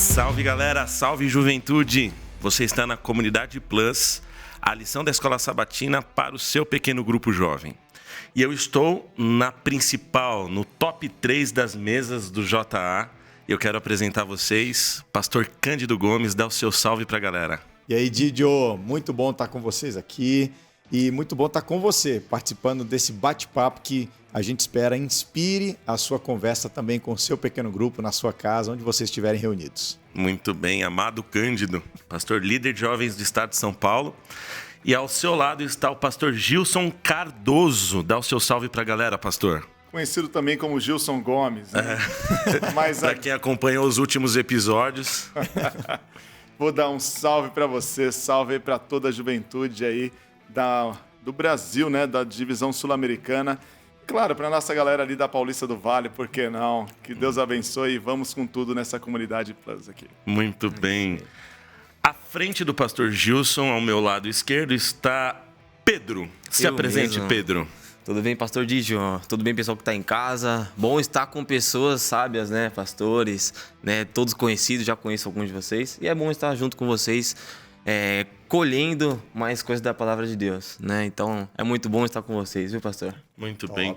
Salve galera, salve juventude! Você está na Comunidade Plus, a lição da Escola Sabatina para o seu pequeno grupo jovem. E eu estou na principal, no top 3 das mesas do JA. E eu quero apresentar a vocês, Pastor Cândido Gomes, dá o seu salve para a galera. E aí, Didio, muito bom estar com vocês aqui e muito bom estar com você, participando desse bate-papo que a gente espera inspire a sua conversa também com o seu pequeno grupo, na sua casa, onde vocês estiverem reunidos. Muito bem, amado Cândido, pastor líder de jovens do estado de São Paulo. E ao seu lado está o pastor Gilson Cardoso. Dá o seu salve para a galera, pastor. Conhecido também como Gilson Gomes. Né? Mas para quem acompanhou os últimos episódios. Vou dar um salve para você, salve aí para toda a juventude aí do Brasil, né? Da divisão sul-americana. Claro, para a nossa galera ali da Paulista do Vale, por que não? Que Deus abençoe e vamos com tudo nessa comunidade Plus aqui. Muito bem. À frente do pastor Gilson, ao meu lado esquerdo, está Pedro. Se apresente, mesmo. Pedro. Tudo bem, pastor Didio? Tudo bem, pessoal que está em casa? Bom estar com pessoas sábias, né? Pastores, né? Todos conhecidos, já conheço alguns de vocês. E é bom estar junto com vocês, colhendo mais coisas da palavra de Deus, né? Então, é muito bom estar com vocês, viu, pastor? Muito bem.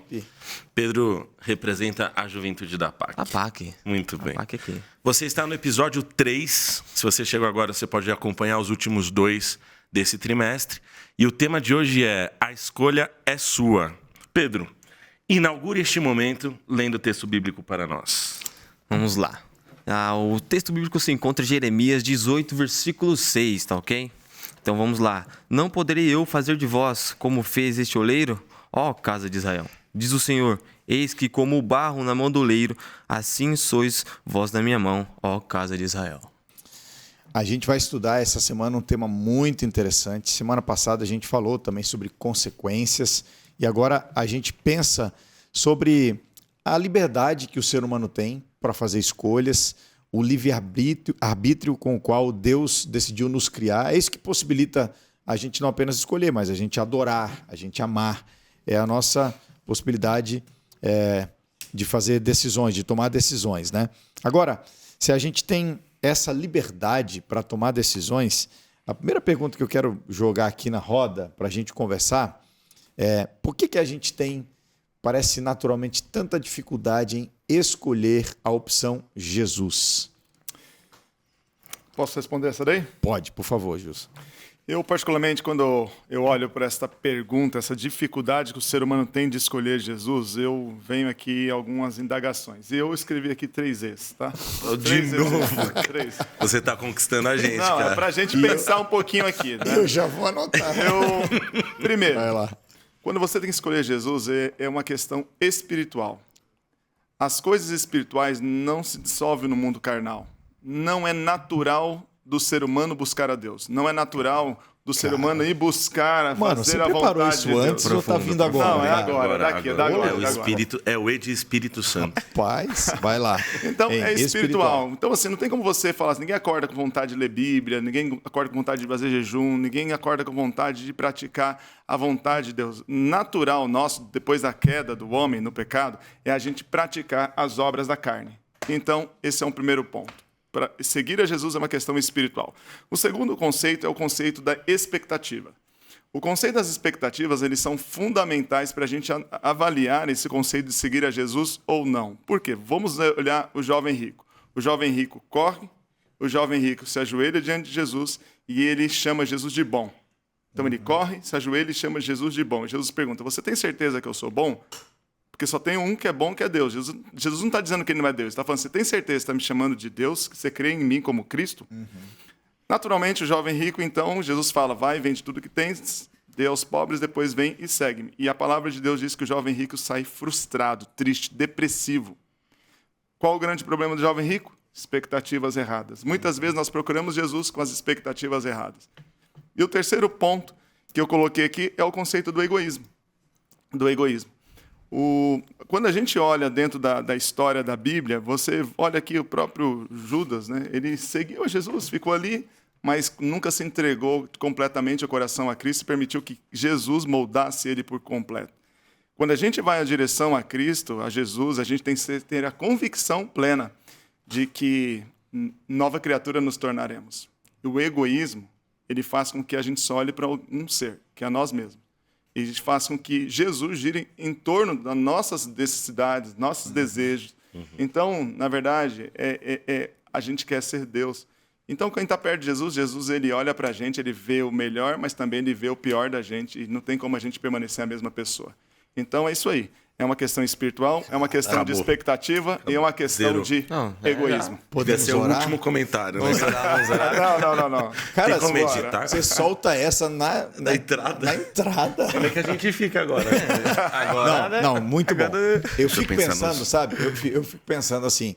Pedro representa a juventude da PAC. A PAC. Muito bem. A PAC aqui. Você está no episódio 3. Se você chegou agora, você pode acompanhar os últimos 2 desse trimestre. E o tema de hoje é A Escolha é Sua. Pedro, inaugure este momento lendo o texto bíblico para nós. Vamos lá. O texto bíblico se encontra em Jeremias 18, versículo 6, tá ok? Então vamos lá. Não poderei eu fazer de vós como fez este oleiro, ó casa de Israel? Diz o Senhor, eis que como o barro na mão do oleiro, assim sois vós na minha mão, ó casa de Israel. A gente vai estudar essa semana um tema muito interessante. Semana passada a gente falou também sobre consequências e agora a gente pensa sobre a liberdade que o ser humano tem para fazer escolhas, o livre-arbítrio com o qual Deus decidiu nos criar. É isso que possibilita a gente não apenas escolher, mas a gente adorar, a gente amar. É a nossa possibilidade de fazer decisões, de tomar decisões, né? Agora, se a gente tem essa liberdade para tomar decisões, a primeira pergunta que eu quero jogar aqui na roda para a gente conversar é por que a gente tem, parece naturalmente, tanta dificuldade em escolher a opção Jesus? Posso responder essa daí? Pode, por favor, Gilson. Eu, particularmente, quando eu olho para esta pergunta, essa dificuldade que o ser humano tem de escolher Jesus, eu venho aqui algumas indagações. E eu escrevi aqui 3 E's, tá? De novo? 3. Você está conquistando a gente, Não, cara. é para a gente pensar um pouquinho aqui. Né? Eu já vou anotar. Primeiro, vai lá. Quando você tem que escolher Jesus, é uma questão espiritual. As coisas espirituais não se dissolvem no mundo carnal. Não é natural do ser humano buscar a Deus. Não é natural do ser humano ir buscar fazer a vontade de Deus. Você antes ou está vindo agora? Não, é agora. É o E de Espírito Santo. Rapaz, vai lá. Então, é espiritual. Então, assim, não tem como você falar assim, ninguém acorda com vontade de ler Bíblia, ninguém acorda com vontade de fazer jejum, ninguém acorda com vontade de praticar a vontade de Deus. Natural nosso, depois da queda do homem no pecado, é a gente praticar as obras da carne. Então, esse é um primeiro ponto. Para seguir a Jesus é uma questão espiritual. O segundo conceito é o conceito da expectativa. O conceito das expectativas, eles são fundamentais para a gente avaliar esse conceito de seguir a Jesus ou não. Por quê? Vamos olhar o jovem rico. O jovem rico corre, o jovem rico se ajoelha diante de Jesus e ele chama Jesus de bom. Então ele corre, se ajoelha e chama Jesus de bom. E Jesus pergunta, você tem certeza que eu sou bom? Porque só tem um que é bom, que é Deus. Jesus não está dizendo que ele não é Deus. Ele está falando, você tem certeza que está me chamando de Deus? Que você crê em mim como Cristo? Naturalmente, o jovem rico, então, Jesus fala, vai, vende tudo que tens, dê aos pobres, depois vem e segue-me. E a palavra de Deus diz que o jovem rico sai frustrado, triste, depressivo. Qual o grande problema do jovem rico? Expectativas erradas. Muitas vezes nós procuramos Jesus com as expectativas erradas. E o terceiro ponto que eu coloquei aqui é o conceito do egoísmo. Quando a gente olha dentro da história da Bíblia, você olha aqui o próprio Judas, né? Ele seguiu a Jesus, ficou ali, mas nunca se entregou completamente o coração a Cristo e permitiu que Jesus moldasse ele por completo. Quando a gente vai em direção a Cristo, a Jesus, a gente tem que ter a convicção plena de que nova criatura nos tornaremos. E o egoísmo, ele faz com que a gente só olhe para um ser, que é nós mesmos. E a gente faz com que Jesus gire em torno das nossas necessidades, nossos desejos. Então, na verdade, a gente quer ser Deus. Então, quando a gente está perto de Jesus, Jesus ele olha para a gente, ele vê o melhor, mas também ele vê o pior da gente. E não tem como a gente permanecer a mesma pessoa. Então, é isso aí. É uma questão espiritual, é uma questão de expectativa e é uma questão de egoísmo. Poderia ser o último comentário. Né? Não. Cara, você solta essa na entrada. Na entrada. Como é que a gente fica agora? Não, muito bom. Eu fico pensando, sabe? Eu fico pensando assim,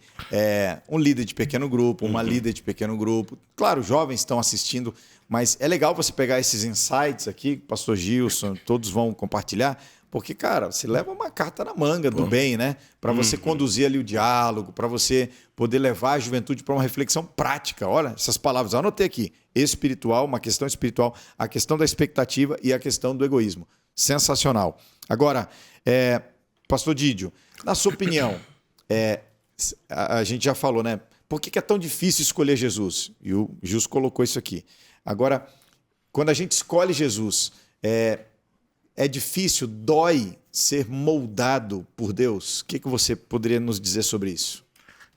um líder de pequeno grupo, uma líder de pequeno grupo. Claro, jovens estão assistindo, mas é legal você pegar esses insights aqui, pastor Gilson, todos vão compartilhar. Porque, cara, você leva uma carta na manga do bem, né? Para você conduzir ali o diálogo, para você poder levar a juventude para uma reflexão prática. Olha, essas palavras, eu anotei aqui. Espiritual, uma questão espiritual, a questão da expectativa e a questão do egoísmo. Sensacional. Agora, pastor Didio, na sua opinião, a gente já falou, né? Por que é tão difícil escolher Jesus? E o Gilson colocou isso aqui. Agora, quando a gente escolhe Jesus, é difícil, dói ser moldado por Deus? O que você poderia nos dizer sobre isso?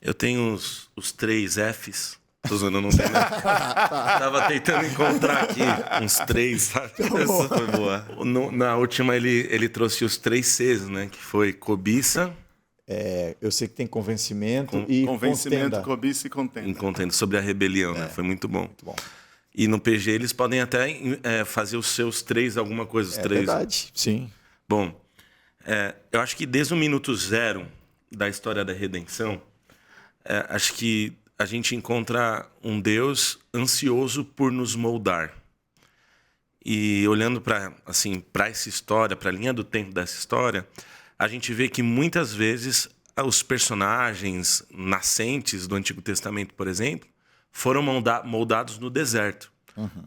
Eu tenho os 3 Fs. Tô usando, não tem, né? Tava tentando encontrar aqui uns 3, sabe? Essa foi boa. Na última ele trouxe os 3 Cs, né? Que foi cobiça. Eu sei que tem convencimento e contenda. Cobiça e contenda. Contenda sobre a rebelião, né? Foi muito bom. Muito bom. E no PG eles podem até fazer os seus 3 alguma coisa. Os 3. Verdade, sim. Bom, eu acho que desde o minuto 0 da história da redenção, acho que a gente encontra um Deus ansioso por nos moldar. E olhando para essa história, para a linha do tempo dessa história, a gente vê que muitas vezes os personagens nascentes do Antigo Testamento, por exemplo, foram moldados no deserto,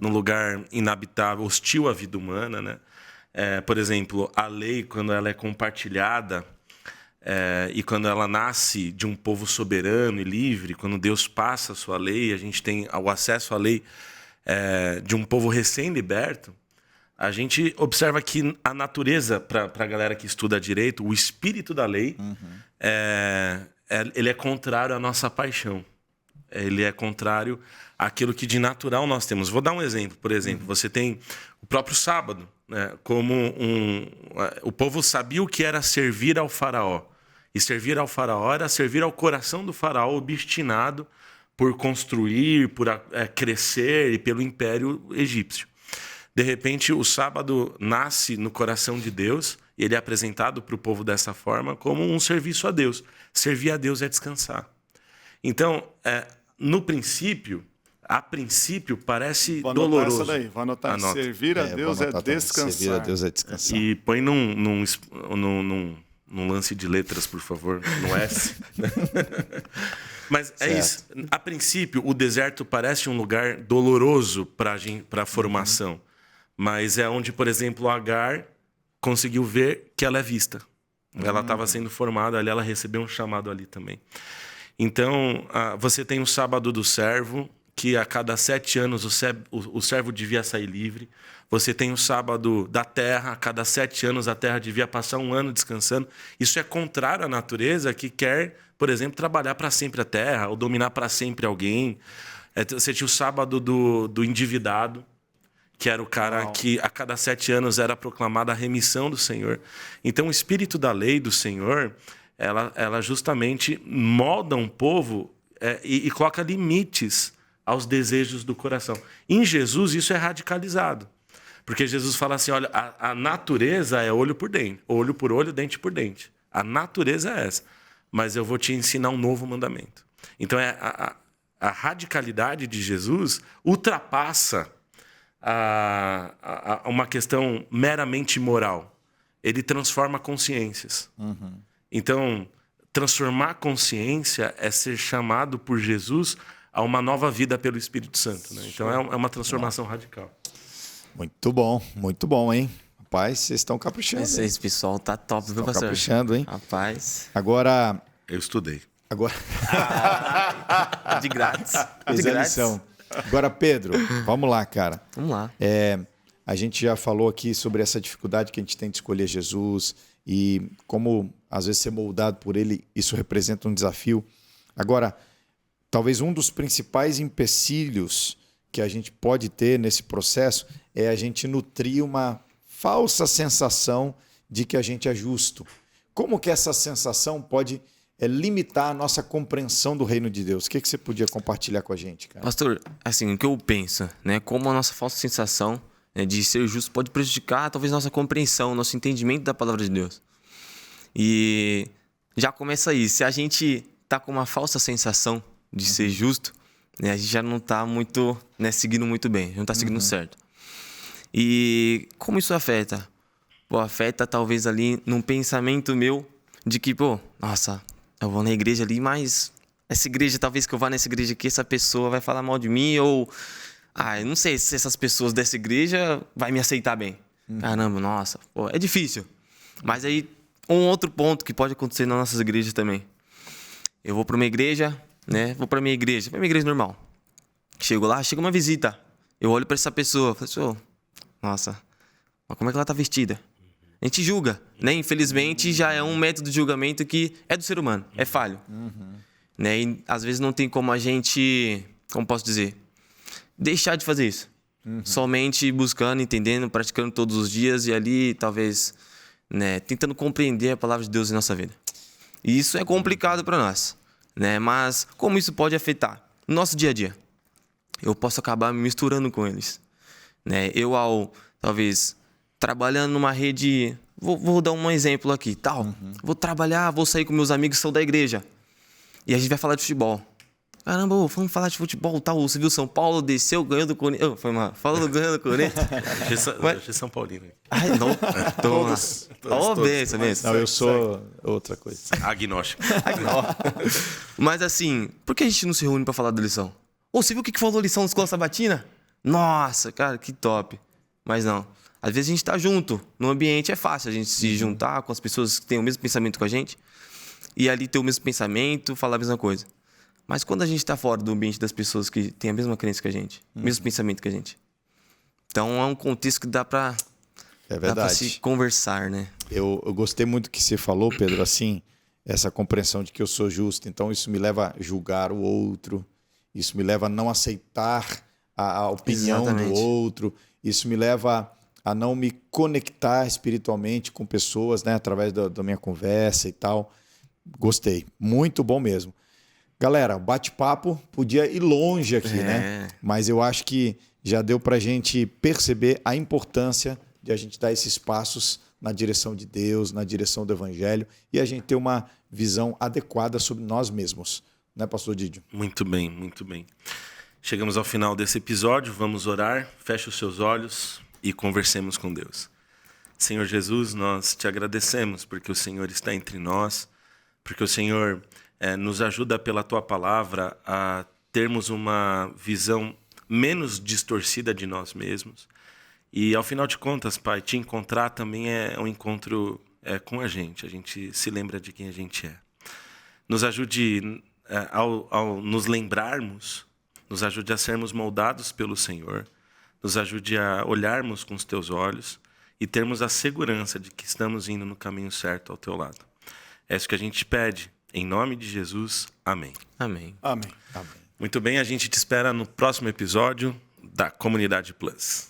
num lugar inabitável, hostil à vida humana, né? Por exemplo, a lei, quando ela é compartilhada e quando ela nasce de um povo soberano e livre, quando Deus passa a sua lei, a gente tem o acesso à lei de um povo recém-liberto, a gente observa que a natureza, para a galera que estuda direito, o espírito da lei, ele é contrário à nossa paixão. Ele é contrário àquilo que de natural nós temos. Vou dar um exemplo. Por exemplo, você tem o próprio sábado, né? O povo sabia o que era servir ao faraó. E servir ao faraó era servir ao coração do faraó obstinado por construir, por crescer e pelo império egípcio. De repente, o sábado nasce no coração de Deus e ele é apresentado para o povo dessa forma como um serviço a Deus. Servir a Deus é descansar. Então, no princípio, a princípio parece doloroso. Vou anotar essa daí, vou anotar. Servir a Deus é descansar. Servir a Deus é descansar. E põe num lance de letras, por favor, no S. Mas é isso. A princípio, o deserto parece um lugar doloroso para a formação. Mas é onde, por exemplo, Agar conseguiu ver que ela é vista. Ela estava sendo formada ali, ela recebeu um chamado ali também. Então, você tem o sábado do servo, que a cada 7 anos o servo devia sair livre. Você tem o sábado da terra, a cada 7 anos a terra devia passar 1 ano descansando. Isso é contrário à natureza que quer, por exemplo, trabalhar para sempre a terra ou dominar para sempre alguém. Você tinha o sábado do endividado, que era o cara que a cada 7 anos era proclamada a remissão do Senhor. Então, o espírito da lei do Senhor, ela justamente molda um povo e coloca limites aos desejos do coração. Em Jesus, isso é radicalizado. Porque Jesus fala assim, olha, a natureza é olho por dente, olho por olho, dente por dente. A natureza é essa. Mas eu vou te ensinar um novo mandamento. Então, a radicalidade de Jesus ultrapassa uma questão meramente moral. Ele transforma consciências. Então, transformar consciência é ser chamado por Jesus a uma nova vida pelo Espírito Santo, né? Então, é uma transformação radical. Muito bom, hein? Rapaz, vocês estão caprichando. Esse pessoal tá top, viu, pastor? Caprichando, hein? Rapaz. Agora... Eu estudei. Agora... De grátis. Fez a lição. Agora, Pedro, vamos lá, cara. Vamos lá. A gente já falou aqui sobre essa dificuldade que a gente tem de escolher Jesus e como, às vezes, ser moldado por ele, isso representa um desafio. Agora, talvez um dos principais empecilhos que a gente pode ter nesse processo é a gente nutrir uma falsa sensação de que a gente é justo. Como que essa sensação pode limitar a nossa compreensão do reino de Deus? O que você podia compartilhar com a gente, cara? Pastor, assim, o que eu penso, né? Como a nossa falsa sensação, né, de ser justo pode prejudicar talvez nossa compreensão, nosso entendimento da palavra de Deus. E já começa aí. Se a gente tá com uma falsa sensação de ser justo, né, a gente já não tá muito, né, seguindo muito bem, não tá seguindo certo. E como isso afeta? Pô, afeta talvez ali num pensamento meu de que, pô, nossa, eu vou na igreja ali, mas essa igreja, talvez que eu vá nessa igreja aqui, essa pessoa vai falar mal de mim, ou eu não sei se essas pessoas dessa igreja vai me aceitar bem. Caramba, nossa, pô, é difícil. Mas aí, um outro ponto que pode acontecer nas nossas igrejas também. Eu vou para uma igreja, né? Vou para minha igreja normal. Chego lá, chega uma visita. Eu olho para essa pessoa, falo assim, nossa, mas como é que ela tá vestida? A gente julga, né? Infelizmente, já é um método de julgamento que é do ser humano, é falho. Né? E às vezes não tem como a gente, como posso dizer, deixar de fazer isso. Somente buscando, entendendo, praticando todos os dias e ali, talvez, né, tentando compreender a palavra de Deus em nossa vida. E isso é complicado para nós, né? Mas como isso pode afetar no nosso dia a dia? Eu posso acabar me misturando com eles, né? Eu, talvez, trabalhando numa rede... Vou dar um exemplo aqui, tal. Vou trabalhar, vou sair com meus amigos que são da igreja. E a gente vai falar de futebol. Caramba, vamos falar de futebol, tal. Você viu São Paulo desceu ganhando do Corinthians. Foi mal. Falando ganhando do Corinthians. Eu sou São Paulino. Ai, não. Todos. Benção. Não, eu sou outra coisa. Agnóstico. Mas assim, por que a gente não se reúne pra falar da lição? Você viu o que falou a lição na escola sabatina? Nossa, cara, que top. Mas não. Às vezes a gente tá junto. No ambiente é fácil a gente se juntar com as pessoas que têm o mesmo pensamento com a gente. E ali ter o mesmo pensamento, falar a mesma coisa. Mas quando a gente está fora do ambiente das pessoas que têm a mesma crença que a gente, o mesmo pensamento que a gente. Então é um contexto que dá para se conversar, né? Eu gostei muito do que você falou, Pedro, assim, essa compreensão de que eu sou justo. Então isso me leva a julgar o outro, isso me leva a não aceitar a opinião do outro, isso me leva a não me conectar espiritualmente com pessoas, né, através da minha conversa e tal. Gostei, muito bom mesmo. Galera, bate-papo podia ir longe aqui, né? Mas eu acho que já deu para a gente perceber a importância de a gente dar esses passos na direção de Deus, na direção do Evangelho e a gente ter uma visão adequada sobre nós mesmos. Né, pastor Didio? Muito bem, muito bem. Chegamos ao final desse episódio, vamos orar, feche os seus olhos e conversemos com Deus. Senhor Jesus, nós te agradecemos porque o Senhor está entre nós, porque o Senhor nos ajuda pela Tua palavra a termos uma visão menos distorcida de nós mesmos. E ao final de contas, Pai, te encontrar também é um encontro com a gente se lembra de quem a gente é. Nos ajude, ao nos lembrarmos, nos ajude a sermos moldados pelo Senhor, nos ajude a olharmos com os Teus olhos e termos a segurança de que estamos indo no caminho certo ao Teu lado. É isso que a gente pede. Em nome de Jesus, amém. Amém. Amém. Amém. Muito bem, a gente te espera no próximo episódio da Comunidade Plus.